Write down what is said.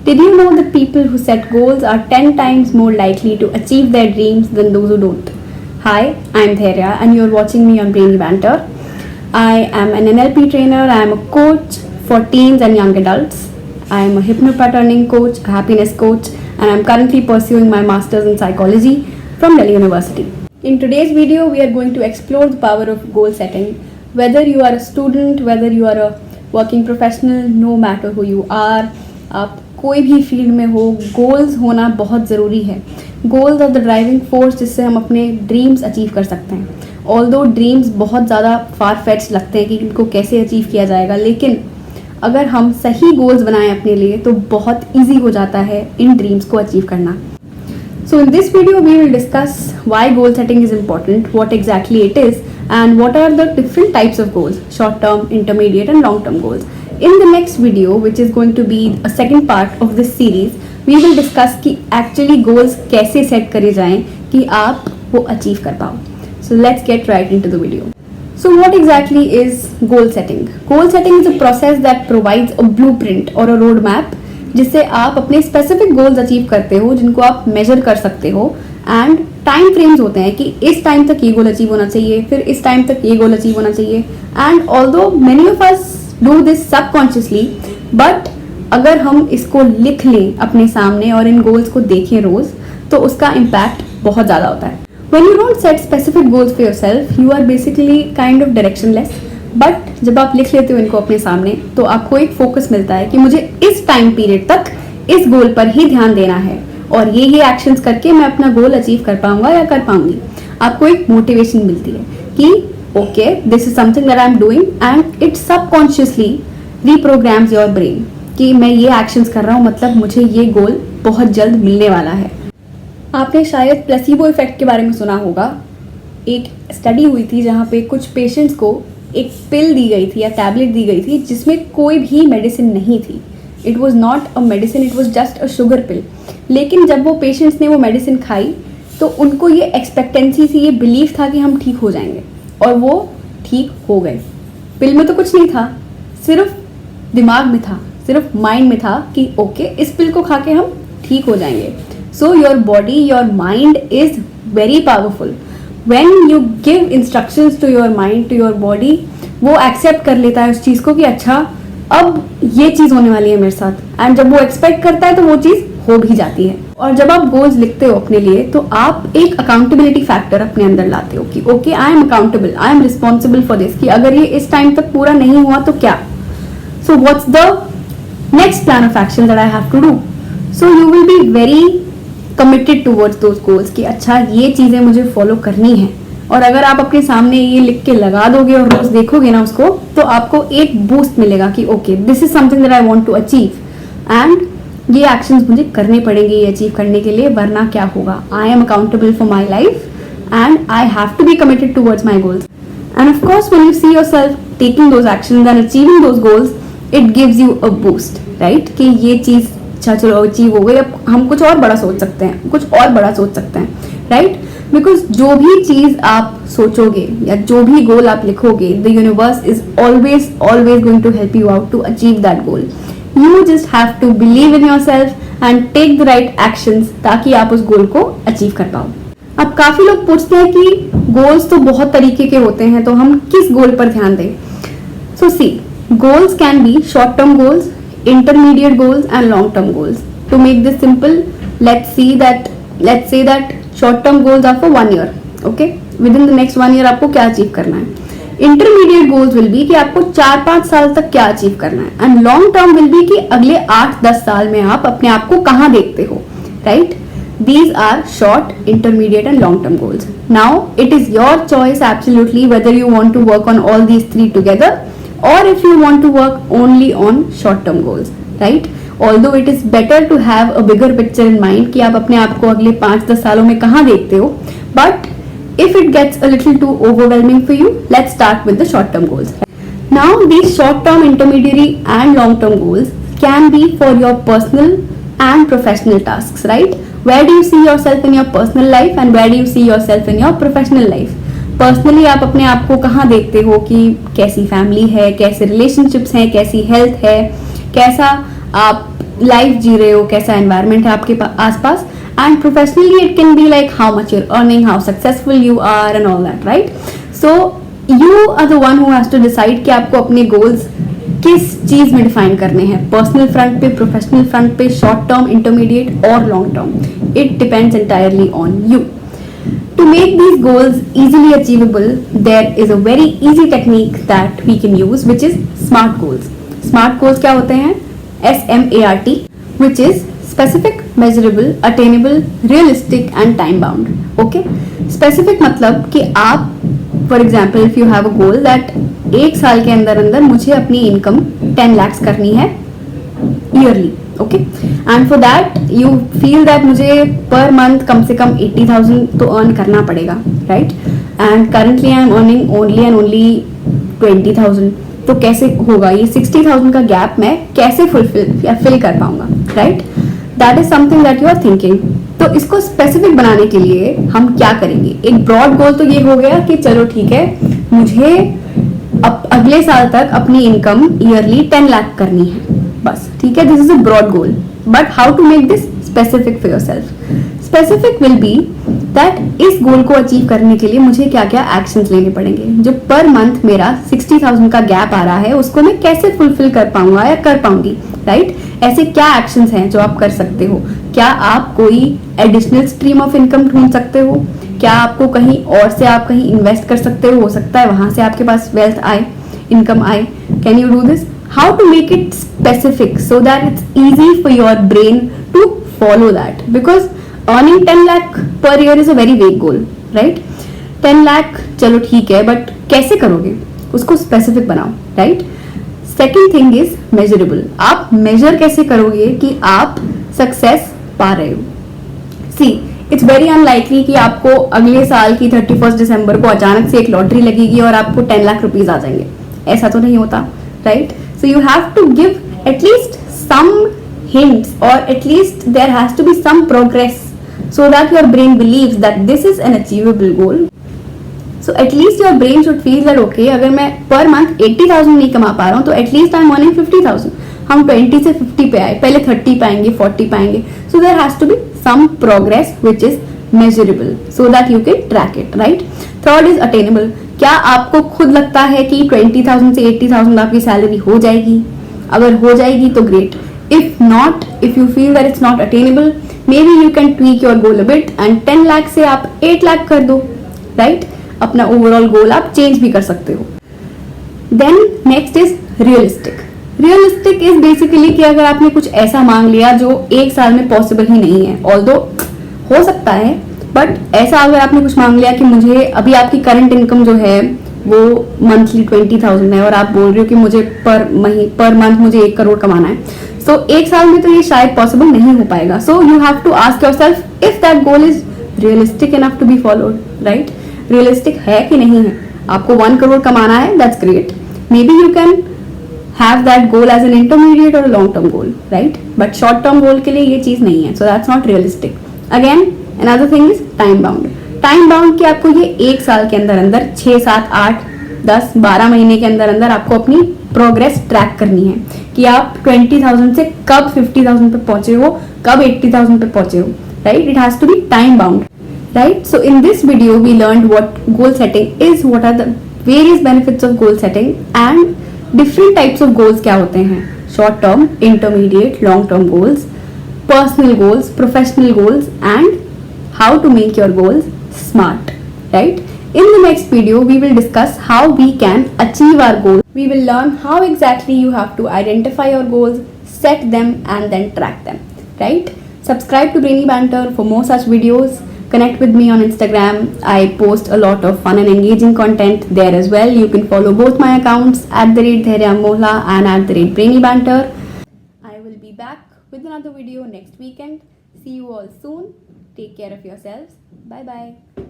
Did you know that people who set goals are 10 times more likely to achieve their dreams than those who don't? Hi, I'm Dhairya and you're watching me on Brainy Banter. I am an NLP trainer, I am a coach for teens and young adults. I am a hypnopatterning coach, a happiness coach, and I'm currently pursuing my master's in psychology from Delhi University. In today's video, we are going to explore the power of goal setting. Whether you are a student, whether you are a working professional, no matter who you are, आप कोई भी field में हो, goals होना बहुत ज़रूरी है. Goals are the driving force जिससे हम अपने ड्रीम्स अचीव कर सकते हैं. ऑल्दो ड्रीम्स बहुत ज़्यादा फार फेच्ड लगते हैं कि इनको कैसे अचीव किया जाएगा, लेकिन अगर हम सही गोल्स बनाएं अपने लिए तो बहुत ईजी हो जाता है इन ड्रीम्स को अचीव करना. So in this video we will discuss why goal setting is important, what exactly it is, and what are the different types of goals, short term, intermediate and long term goals. In the next video, which is going to be a second part of this series, we will discuss कि actually goals कैसे set करे जाएं कि आप वो achieve कर पाओ. So let's get right into the video. So what exactly is goal setting? Goal setting is a process that provides a blueprint or a roadmap जिससे आप अपने स्पेसिफिक गोल्स अचीव करते हो, जिनको आप मेजर कर सकते हो, एंड टाइम फ्रेम्स होते हैं कि इस टाइम तक ये गोल अचीव होना चाहिए, फिर इस टाइम तक ये गोल अचीव होना चाहिए. And although many of us do this subconsciously, but अगर हम इसको लिख लें अपने सामने और इन गोल्स को देखें रोज, तो उसका इम्पैक्ट बहुत ज़्यादा होता है. When you don't set specific goals for yourself, you are basically kind of directionless. But जब आप लिख लेते हो इनको अपने सामने, तो आपको एक फोकस मिलता है कि मुझे इस टाइम पीरियड तक इस गोल पर ही ध्यान देना है और ये एक्शंस करके मैं अपना गोल अचीव कर पाऊंगा या कर पाऊंगी. आपको एक मोटिवेशन मिलती है कि okay, this is something that I am doing and it subconsciously reprograms your brain कि मैं ये एक्शंस कर रहा हूँ, मतलब मुझे ये गोल बहुत जल्द मिलने वाला है. आपने शायद प्लेसिबो इफेक्ट के बारे में सुना होगा. एक स्टडी हुई थी जहाँ पे कुछ पेशेंट्स को एक पिल दी गई थी या टैबलेट दी गई थी जिसमें कोई भी मेडिसिन नहीं थी. It was not a medicine, it was just a sugar pill. लेकिन जब वो पेशेंट्स ने वो मेडिसिन खाई तो उनको ये एक्सपेक्टेंसी थी, ये बिलीफ था कि हम ठीक हो जाएंगे, और वो ठीक हो गए. पिल में तो कुछ नहीं था, सिर्फ दिमाग में था, सिर्फ माइंड में था कि ओके, इस पिल को खा के हम ठीक हो जाएंगे. So your body, your mind is very powerful. When you give instructions to your mind, to your body, वो एक्सेप्ट कर लेता है उस चीज़ को कि अच्छा अब ये चीज़ होने वाली है मेरे साथ, एंड जब वो एक्सपेक्ट करता है तो वो चीज़ हो भी जाती है. और जब आप गोल्स लिखते हो अपने लिए तो आप एक अकाउंटेबिलिटी फैक्टर अपने अंदर लाते हो कि okay, I am accountable, I am responsible for this, कि अगर ये इस टाइम तक पूरा नहीं हुआ तो क्या. So what's the next plan of action that I have to do. So you will be very committed towards those goals कि अच्छा ये चीज़ें मुझे फॉलो करनी है. और अगर आप अपने सामने ये लिख के लगा दोगे और रोज देखोगे ना उसको, तो आपको एक बूस्ट मिलेगा कि okay, this is something that I want to achieve, and ये एक्शंस मुझे करने पड़ेंगे ये अचीव करने के लिए, वरना क्या होगा. I am accountable for my life and I have to be committed towards my goals. And of course when you see yourself taking those actions and achieving those goals, it gives you a boost, right, कि ये चीज़ अच्छा चलो achieve हो गई, अब हम कुछ और बड़ा सोच सकते हैं, कुछ और बड़ा सोच सकते हैं, राइट. बिकॉज जो भी चीज़ आप सोचोगे या जो भी गोल आप लिखोगे, the universe is always going to help you out to achieve that goal. You just have to believe in yourself and take the right actions ताकि आप उस गोल को अचीव कर पाओ. अब काफ़ी लोग पूछते हैं कि गोल्स तो बहुत तरीके के होते हैं, तो हम किस गोल पर ध्यान दें. So see, goals can be short term goals, intermediate goals and long term goals. To make this simple, let's say that short term goals are for 1 year. Okay, within the next 1 year आपको क्या achieve करना है. Intermediate goals will be कि आपको 4-5 साल तक क्या achieve करना है, and long term will be कि अगले 8-10 साल में आप अपने आप को कहाँ देखते हो, right? These are short, intermediate and long term goals. Now it is your choice absolutely whether you want to work on all these three together or if you want to work only on short term goals, right? Although it is better to have a bigger picture in mind कि आप अपने आप को अगले 5-10 सालों में कहाँ देखते हो, but if it gets a little too overwhelming for you, let's start with the short term goals. Now these short term, intermediary and long term goals can be for your personal and professional tasks, right? Where do you see yourself in your personal life and where do you see yourself in your professional life? Personally आप अपने आप को कहाँ देखते हो कि कैसी family है, कैसे रिलेशनशिप्स हैं, कैसी हेल्थ है, कैसा आप लाइफ जी रहे हो, कैसा एनवायरनमेंट है आपके आसपास. And professionally it can be like how much your earning, how successful you are and all that, right. So you are the one who has to decide कि आपको अपने गोल्स किस चीज में डिफाइन करने हैं, पर्सनल फ्रंट पे, professional front पे, शॉर्ट टर्म, इंटरमीडिएट और long term. It depends entirely on you. To make these goals easily achievable, there is a very easy technique that we can use, which is SMART goals. SMART goals क्या होते हैं? SMART, which is specific, measurable, attainable, realistic and time bound. Okay? Specific मतलब कि आप, for example, if you have a goal that एक साल के अंदर अंदर मुझे अपनी इनकम 10 lakhs करनी है yearly. Okay, and for that you feel that मुझे पर मंथ कम से कम 80,000 तो अर्न करना पड़ेगा, right. And currently I am earning only and only 20,000. तो कैसे होगा ये 60,000 का गैप मैं कैसे फिल कर पाऊंगा, right. That is something that you are thinking. तो इसको स्पेसिफिक बनाने के लिए हम क्या करेंगे? एक ब्रॉड गोल तो ये हो गया कि चलो ठीक है, मुझे अब अगले साल तक अपनी इनकम ईयरली 10 लाख करनी है, बस ठीक है. This is a broad goal, but how to make this specific for yourself? Specific will be that इस गोल को अचीव करने के लिए मुझे क्या क्या एक्शंस लेने पड़ेंगे. जो पर मंथ मेरा 60,000 का गैप आ रहा है उसको मैं कैसे फुलफिल कर पाऊंगा या कर पाऊंगी, राइट. ऐसे क्या एक्शंस हैं जो आप कर सकते हो? क्या आप कोई एडिशनल स्ट्रीम ऑफ इनकम ढूंढ सकते हो? क्या आपको कहीं और से आप कहीं इन्वेस्ट कर सकते हो सकता है वहां से आपके पास वेल्थ आए, इनकम आए. Can you do this? How to make it specific so that it's easy for your brain to follow that, because earning 10 lakh per year is a very vague goal, right. 10 lakh चलो ठीक है, but कैसे करोगे उसको specific बनाओ, right. Second thing is measurable. आप major कैसे करोगे कि आप सक्सेस पा रहे हो? सी, इट्स वेरी अनलाइकली कि आपको अगले साल की 31 दिसंबर को अचानक से एक लॉटरी लगेगी और आपको 10 लाख रुपीज आ जाएंगे. ऐसा तो नहीं होता, right. So you have to give at least some hints, or at least there has to be some progress so that your brain believes that this is an achievable goal. So at least your brain should feel that okay, अगर मैं per month 80,000 नहीं कमा पा रहा हूँ तो at least I'm earning 50,000. हम 20 से 50 पे आए, पहले 30 पाएंगे, 40 पाएंगे. So there has to be some progress which is measurable so that you can track it, right? Third is attainable. क्या आपको खुद लगता है कि 20,000 से 80,000 आपकी सैलरी हो जाएगी? अगर हो जाएगी तो great. If not, if you feel that it's not attainable, may be you can tweak your goal a bit and 10 lakh से आप 8 लाख कर दो, राइट. अपना ओवरऑल गोल आप चेंज भी कर सकते हो. Then next is realistic. Realistic is basically कि अगर आपने कुछ ऐसा मांग लिया जो एक साल में पॉसिबल ही नहीं है, ऑल्दो हो सकता है, बट ऐसा अगर आपने कुछ मांग लिया कि मुझे अभी आपकी करंट इनकम जो है वो मंथली 20,000 है और आप बोल रहे हो कि मुझे पर मंथ मुझे 1 करोड़ कमाना है, सो एक साल में तो ये शायद पॉसिबल नहीं हो पाएगा. So you have to ask yourself if that goal is realistic enough to be followed, right. Realistic है कि नहीं है? आपको 1 करोड़ कमाना है, that's great. Maybe you can have that goal as an intermediate और long term goal, right. But short term goal के लिए ये चीज नहीं है, so that's not realistic. Again another thing is time bound. Time bound कि आपको ये एक साल के अंदर अंदर 6, 7, 8, 10, 12 महीने के अंदर अंदर आपको अपनी प्रोग्रेस ट्रैक करनी है कि आप 20,000 से कब 50,000 पे पहुंचे हो, कब 80,000 पे पहुंचे हो, right. It has to be time bound, right. So in this video we learn what goal setting is, what are the various benefits of goal setting and different types of goals क्या होते हैं. Short term, intermediate, long term goals, personal goals, professional goals, and how to make your goals smart, right? In the next video, we will discuss how we can achieve our goals. We will learn how exactly you have to identify your goals, set them, and then track them, right? Subscribe to Brainy Banter for more such videos. Connect with me on Instagram. I post a lot of fun and engaging content there as well. You can follow both my accounts @Dhairyam Mohla and @Brainy Banter. I will be back with another video next weekend. See you all soon. Take care of yourselves. Bye bye.